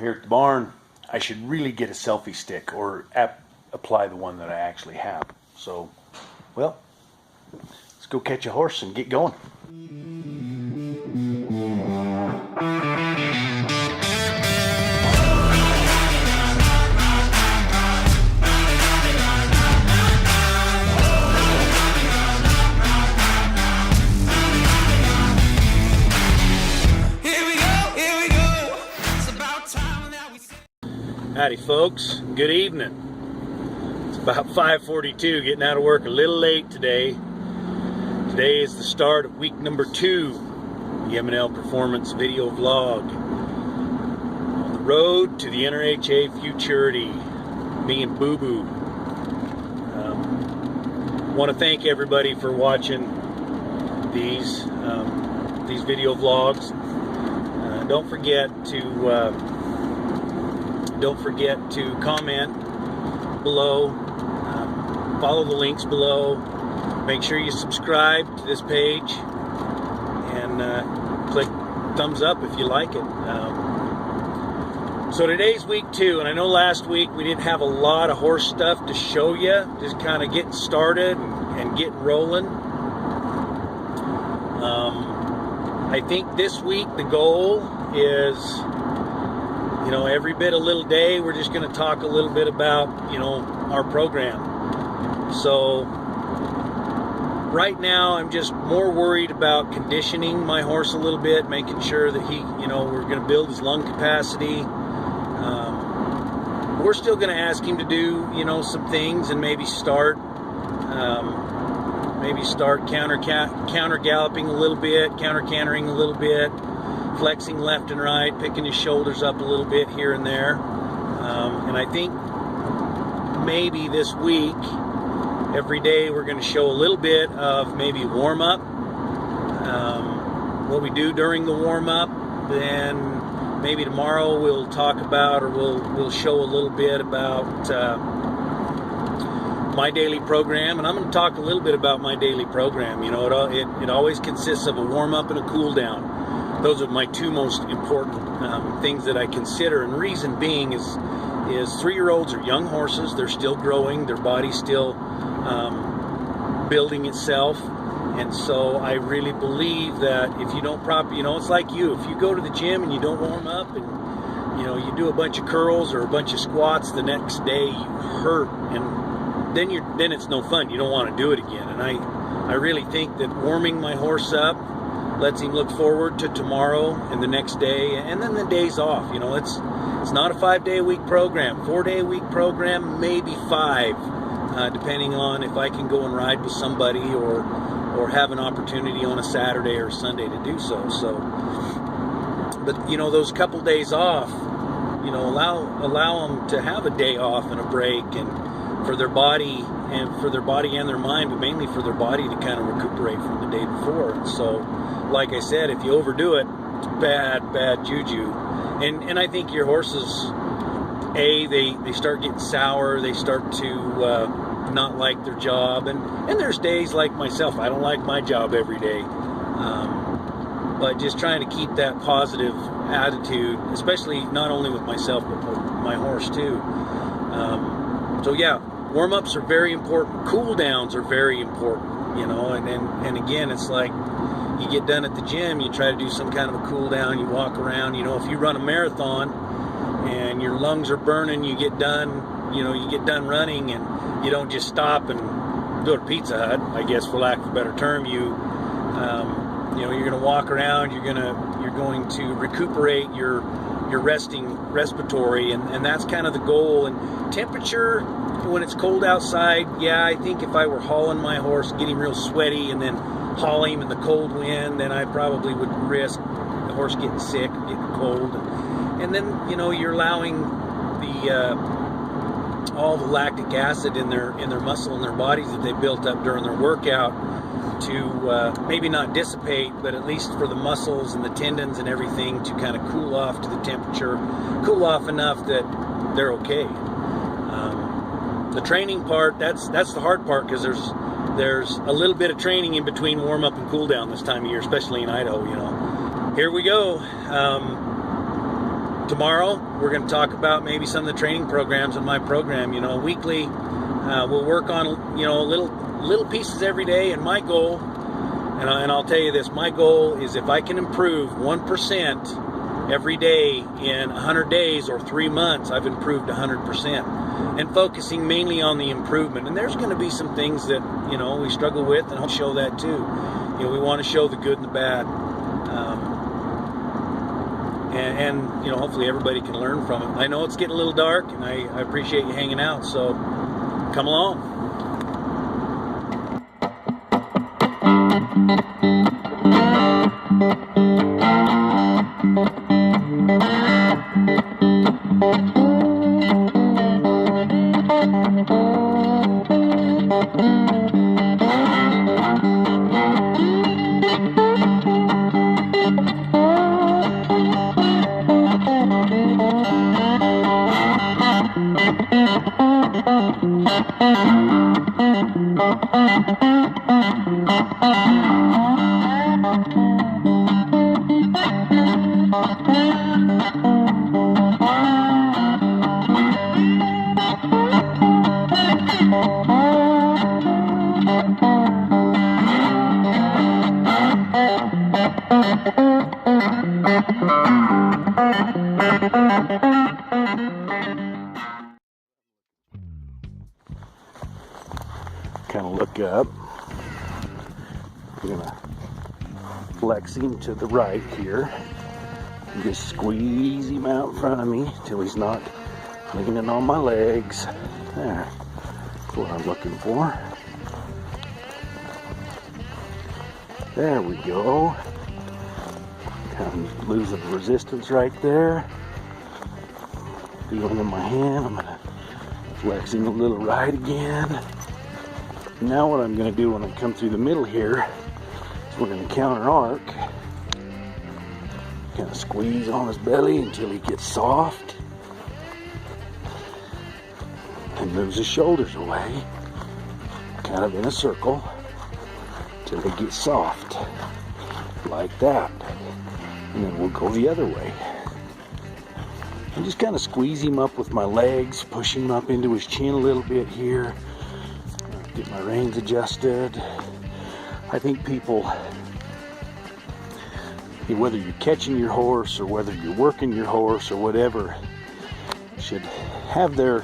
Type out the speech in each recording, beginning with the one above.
Here at the barn, I should really get a selfie stick or apply the one that I actually have. So, well, let's go catch a horse and get going. Howdy folks, good evening. It's about 5:42, getting out of work a little late today. Today is the start of week number 2, the M&L Performance video vlog. On the road to the NRHA Futurity, me and Boo Boo. Want to thank everybody for watching these video vlogs. Don't forget to comment below, follow the links below, make sure you subscribe to this page, and click thumbs up if you like it. So today's week 2, and I know last week we didn't have a lot of horse stuff to show you, just kind of getting started and getting rolling. I think this week the goal is, you know, every bit a little day, we're just going to talk a little bit about, you know, our program. So right now I'm just more worried about conditioning my horse a little bit, making sure that he, you know, we're going to build his lung capacity. We're still going to ask him to do, you know, some things and maybe start counter galloping a little bit, counter cantering a little bit, flexing left and right, picking his shoulders up a little bit here and there. And I think maybe this week, every day we're going to show a little bit of maybe warm-up, what we do during the warm-up. Then maybe tomorrow we'll talk about, or we'll show a little bit about my daily program. And I'm going to talk a little bit about my daily program. You know, it always consists of a warm-up and a cool-down. Those are my two most important things that I consider, and reason being is 3-year-olds are young horses. They're still growing, their body's still building itself, and so I really believe that if you don't you know, it's like if you go to the gym and you don't warm up, and you know, you do a bunch of curls or a bunch of squats, the next day you hurt, and then it's no fun. You don't want to do it again. And I really think that warming my horse up lets him look forward to tomorrow and the next day, and then the days off. You know, it's not a 5-day-a-week program, 4-day-a-week program, maybe 5, depending on if I can go and ride with somebody or have an opportunity on a Saturday or Sunday to do so. So, but you know, those couple days off, you know, allow them to have a day off and a break, and for their body and their mind, but mainly for their body to kind of recuperate from the day before. And so, like I said, if you overdo it, it's bad juju. And I think your horses, they start getting sour, they start to not like their job, and there's days like myself, I don't like my job every day, but just trying to keep that positive attitude, especially not only with myself but with my horse too. So yeah, warm-ups are very important, cool downs are very important, you know, and again, it's like you get done at the gym, you try to do some kind of a cool down, you walk around. You know, if you run a marathon and your lungs are burning, you get done running, and you don't just stop and go to Pizza Hut, I guess, for lack of a better term. You know, you're going to walk around, you're going to recuperate your respiratory, and that's kind of the goal. And temperature, when it's cold outside, yeah, I think if I were hauling my horse, getting real sweaty, and then haul him in the cold wind, then I probably would risk the horse getting sick, getting cold. And then, you know, you're allowing all the lactic acid in their muscle and their bodies that they built up during their workout to maybe not dissipate, but at least for the muscles and the tendons and everything to kind of cool off to the temperature, cool off enough that they're okay. The training part, that's the hard part, because there's a little bit of training in between warm up and cool down this time of year, especially in Idaho. You know, here we go. tomorrow we're going to talk about maybe some of the training programs in my program. You know, weekly we'll work on, you know, little pieces every day, and my goal, and I'll tell you this, my goal is if I can improve 1% every day in 100 days or 3 months, I've improved 100%, and focusing mainly on the improvement. And there's going to be some things that, you know, we struggle with, and I'll show that too. You know, we want to show the good and the bad, and you know, hopefully everybody can learn from it. I know it's getting a little dark, and I appreciate you hanging out, so come along. Kind of look up. I'm gonna flex him to the right here and just squeeze him out in front of me till he's not leaning on my legs. There, that's what I'm looking for. There we go. Kind of losing the resistance right there. Feeling in my hand. I'm gonna flex him a little right again. Now what I'm going to do when I come through the middle here is we're going to counter arc. Kind of squeeze on his belly until he gets soft. And moves his shoulders away. Kind of in a circle until they get soft. Like that. And then we'll go the other way. And just kind of squeeze him up with my legs. Push him up into his chin a little bit here. Get my reins adjusted. I think people, whether you're catching your horse or whether you're working your horse or whatever, should have their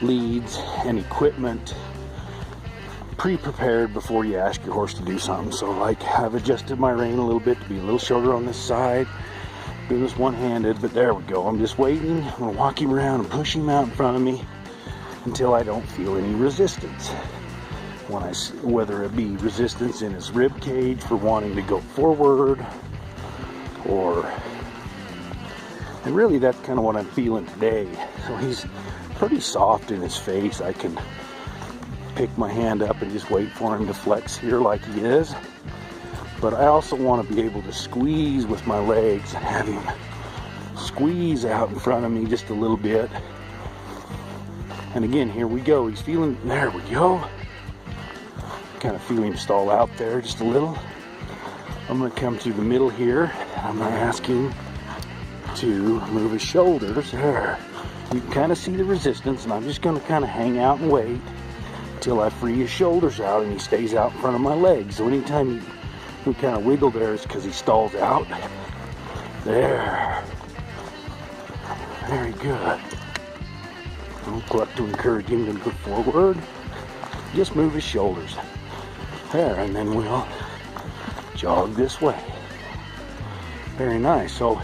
leads and equipment pre-prepared before you ask your horse to do something. So like, I've adjusted my rein a little bit to be a little shorter on this side. Do this one-handed, but there we go. I'm just waiting. I'm gonna walk him around and push him out in front of me until I don't feel any resistance. Whether it be resistance in his rib cage for wanting to go forward, and really that's kind of what I'm feeling today. So he's pretty soft in his face. I can pick my hand up and just wait for him to flex here like he is. But I also want to be able to squeeze with my legs and have him squeeze out in front of me just a little bit. And again, here we go. He's feeling, there we go. Kind of feel him stall out there just a little. I'm going to come through the middle here. And I'm going to ask him to move his shoulders. There. You can kind of see the resistance, and I'm just going to kind of hang out and wait until I free his shoulders out and he stays out in front of my legs. So anytime we kind of wiggle there, it's because he stalls out. There. Very good. I'll cluck to encourage him to move forward. Just move his shoulders. There, and then we'll jog this way. Very nice. So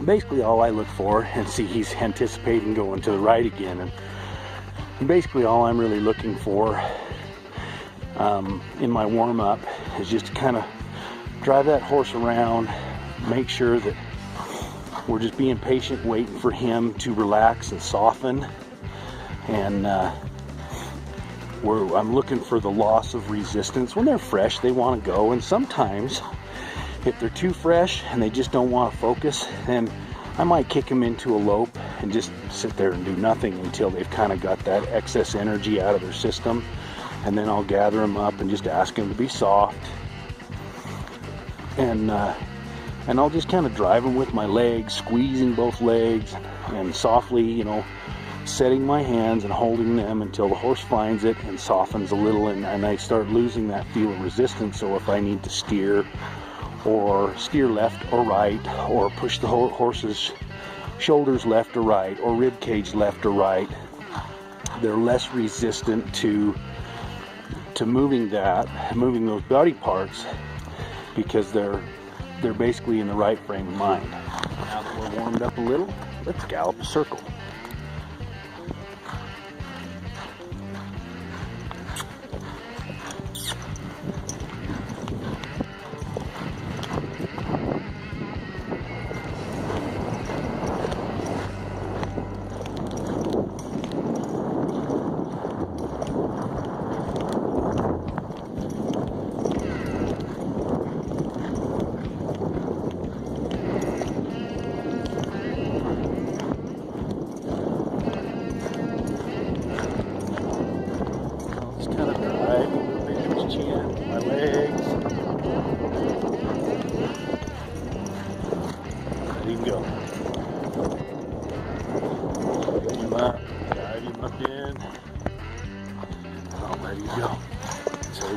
basically all I look for, and see he's anticipating going to the right again, and basically all I'm really looking for in my warm-up is just to kind of drive that horse around, make sure that we're just being patient, waiting for him to relax and soften, and I'm looking for the loss of resistance. When they're fresh, they want to go, and sometimes if they're too fresh and they just don't want to focus, then I might kick them into a lope and just sit there and do nothing until they've kind of got that excess energy out of their system, and then I'll gather them up and just ask them to be soft. And and I'll just kind of drive him with my legs, squeezing both legs, and softly, you know, setting my hands and holding them until the horse finds it and softens a little, and I start losing that feel of resistance. So if I need to steer left or right, or push the horse's shoulders left or right, or rib cage left or right, they're less resistant to moving those body parts, because they're basically in the right frame of mind. Now that we're warmed up a little, let's gallop a circle.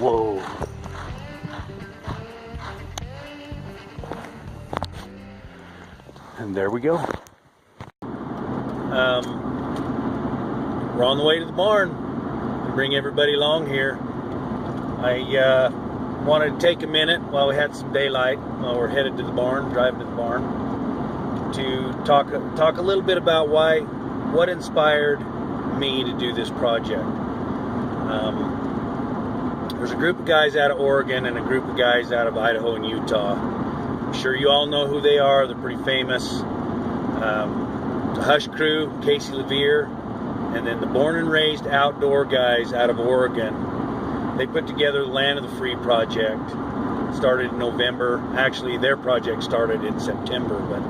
Whoa. And there we go. We're on the way to the barn to bring everybody along here. I wanted to take a minute while we had some daylight, while we're headed to the barn, driving to the barn, to talk a little bit about what inspired me to do this project. There's a group of guys out of Oregon and a group of guys out of Idaho and Utah. I'm sure you all know who they are. They're pretty famous. The Hush crew, Casey Levere, and then the Born and Raised Outdoor guys out of Oregon. They put together the Land of the Free project. Started in November. Actually, their project started in September, but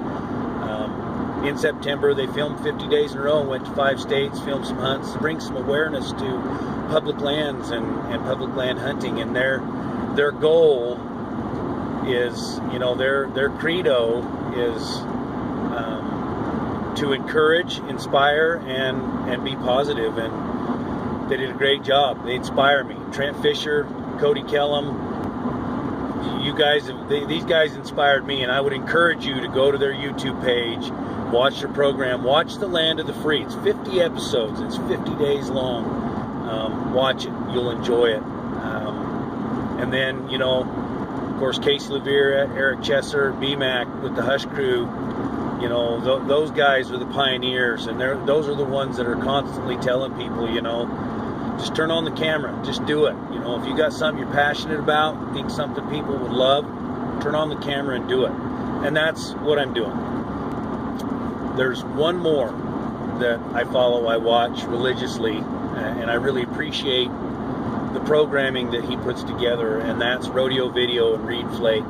in September they filmed 50 days in a row, went to 5 states, filmed some hunts, to bring some awareness to public lands and public land hunting. And their goal is, you know, their credo is to encourage, inspire, and be positive. And they did a great job. They inspire me. Trent Fisher, Cody Kellum, you guys, these guys inspired me, and I would encourage you to go to their YouTube page, watch their program, watch The Land of the Free. It's 50 episodes. It's 50 days long. Watch it. You'll enjoy it. And then, you know, of course, Casey Levere, Eric Chesser, BMAC with the Hush crew. You know, those guys are the pioneers, and those are the ones that are constantly telling people, you know, just turn on the camera, just do it. You know, if you got something you're passionate about, think something people would love, turn on the camera and do it. And that's what I'm doing. There's one more that I follow, I watch religiously, and I really appreciate the programming that he puts together, and that's Rodeo Video and Reed Flake.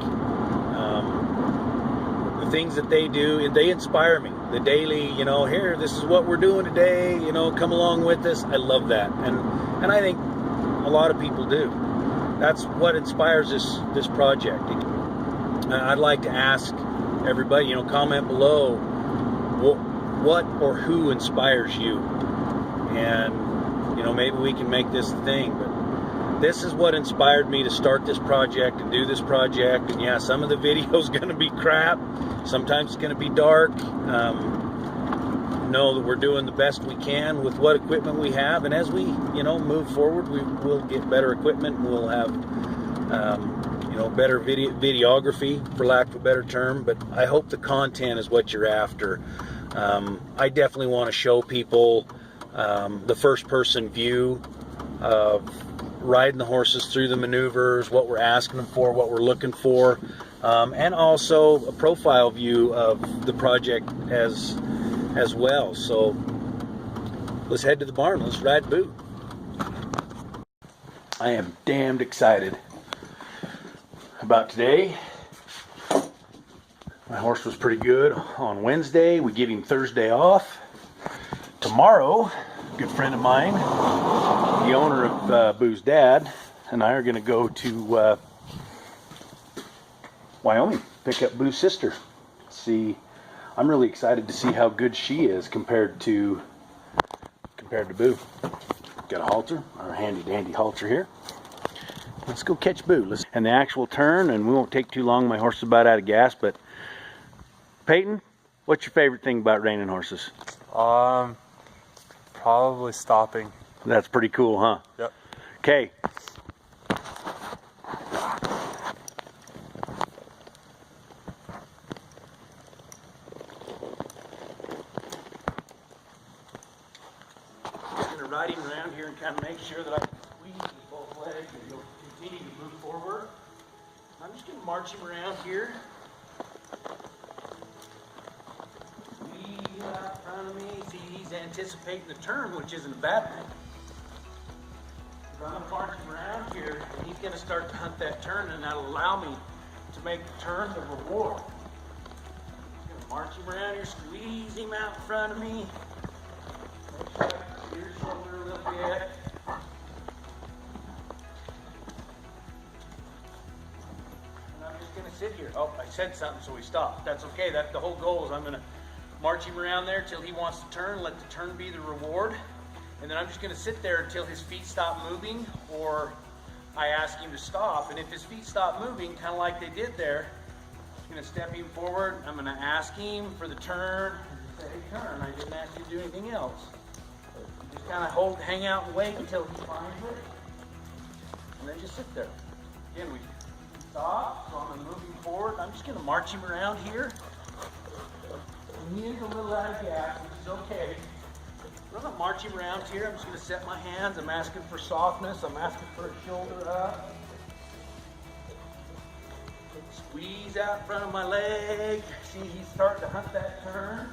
The things that they do, they inspire me. The daily, you know, here, this is what we're doing today, you know, come along with us. I love that, and I think a lot of people do. That's what inspires this project. I'd like to ask everybody, you know, comment below what or who inspires you, and you know, maybe we can make this a thing. But this is what inspired me to start this project and do this project. And yeah, some of the videos going to be crap, sometimes it's going to be dark. Know that we're doing the best we can with what equipment we have, and as we, you know, move forward, we will get better equipment, and we'll have you know, better videography, for lack of a better term. But I hope the content is what you're after. I definitely want to show people the first-person view of riding the horses through the maneuvers, what we're asking them for, what we're looking for, and also a profile view of the project as well. So let's head to the barn. Let's ride Boo. I am damned excited about today. My horse was pretty good on Wednesday. We give him Thursday off. Tomorrow, a good friend of mine, the owner of Boo's dad, and I are going to go to Wyoming. Pick up Boo's sister. See, I'm really excited to see how good she is compared to Boo. Got a halter, our handy dandy halter here. Let's go catch Boo. And the actual turn, and we won't take too long. My horse is about out of gas, but Peyton, what's your favorite thing about reining horses? Probably stopping. That's pretty cool, huh? Yep. Okay. I'm going to ride him around here and kind of make sure that I can squeeze with both legs and he'll continue to move forward. I'm just going to march him around here. Squeeze out in front of me. See, he's anticipating the turn, which isn't a bad thing. I'm going to march him around here, and he's going to start to hunt that turn, and that'll allow me to make the turn the reward. I'm going to march him around here, squeeze him out in front of me. Make sure I can steer his shoulder a little bit. And I'm just going to sit here. Oh, I said something, so he stopped. That's okay. That's the whole goal. Is I'm going to march him around there till he wants to turn. Let the turn be the reward. And then I'm just going to sit there until his feet stop moving, or I ask him to stop. And if his feet stop moving, kind of like they did there, I'm going to step him forward. I'm going to ask him for the turn. And say, hey, turn. I didn't ask you to do anything else. Just kind of hang out and wait until he finds it. And then just sit there. Again, we stop. So I'm going to move him forward. I'm just going to march him around here. And he is a little out of gas, which is okay. I'm going to march him around here. I'm just going to set my hands. I'm asking for softness. I'm asking for a shoulder up. Squeeze out in front of my leg. See, he's starting to hunt that turn.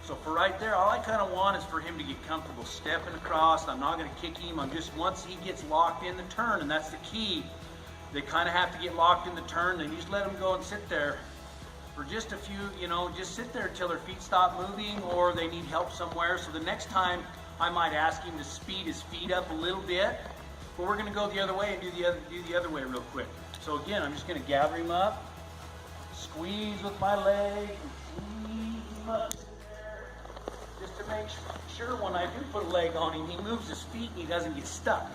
So for right there, all I kind of want is for him to get comfortable stepping across. I'm not going to kick him. I'm just, once he gets locked in the turn, and that's the key, they kind of have to get locked in the turn. Then you just let them go and sit there for just a few, just sit there until their feet stop moving or they need help somewhere. So the next time I might ask him to speed his feet up a little bit, but we're going to go the other way and do the other way real quick. So again, I'm just going to gather him up, squeeze with my leg, and squeeze him up. Just to make sure when I do put a leg on him, he moves his feet and he doesn't get stuck.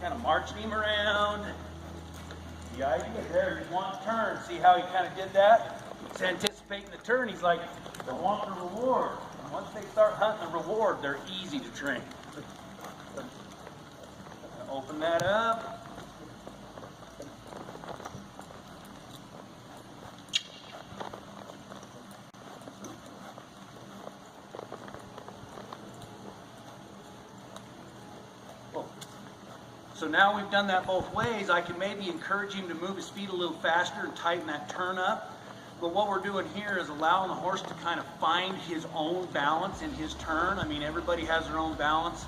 Kind of marching him around. The idea there, he wants to turn. See how he kind of did that? He's anticipating the turn. He's like, I want the reward. And once they start hunting the reward, they're easy to train. Open that up. So now we've done that both ways. I can maybe encourage him to move his feet a little faster and tighten that turn up. But what we're doing here is allowing the horse to kind of find his own balance in his turn. I mean, everybody has their own balance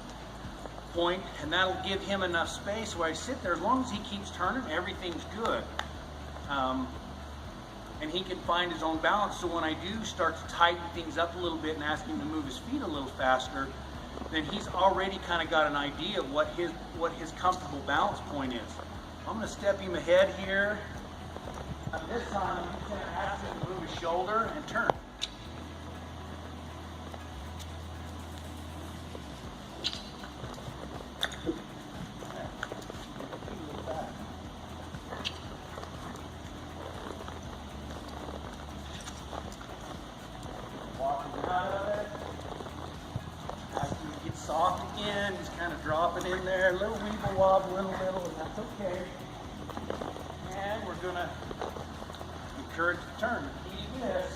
point, and that'll give him enough space where I sit there. As long as he keeps turning, everything's good. And he can find his own balance. So when I do start to tighten things up a little bit and ask him to move his feet a little faster, then he's already kind of got an idea of what his comfortable balance point is. I'm going to step him ahead here. This time I'm just going to ask him to move his shoulder and turn. Walking out of it. Soft again, just kind of dropping in there, a little weeble wobble, little, and that's okay. And we're going to encourage the turn. The key to this.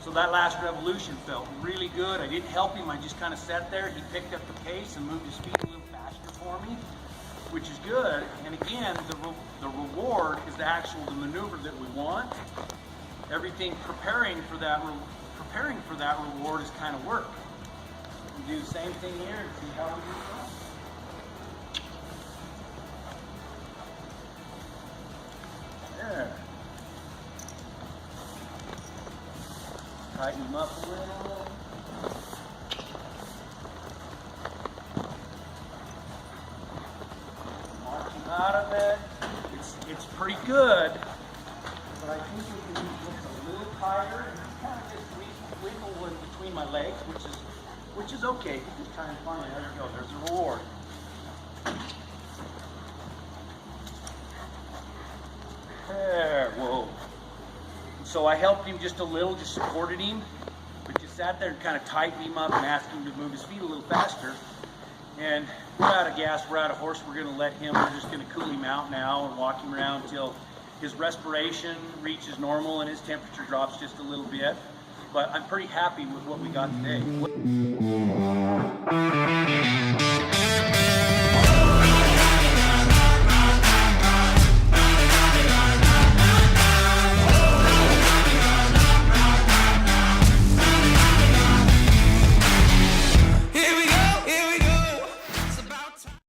So that last revolution felt really good. I didn't help him, I just kind of sat there. He picked up the pace and moved his feet a little faster for me, which is good. And again, the reward is the maneuver that we want. Everything preparing for preparing for that reward is kind of work. We do the same thing here and see how we do it. There. Tighten them up a little. March them out of it. It's pretty good, but I think we can make it a little tighter and kind of just wiggle in between my legs, which is okay. Just trying to find it. There you go. There's the reward. There. Whoa. So I helped him just a little, just supported him, but just sat there and kind of tightened him up and asked him to move his feet a little faster. And we're out of gas, we're out of horse, we're gonna let him, we're just gonna cool him out now and walk him around until his respiration reaches normal and his temperature drops just a little bit. But I'm pretty happy with what we got today.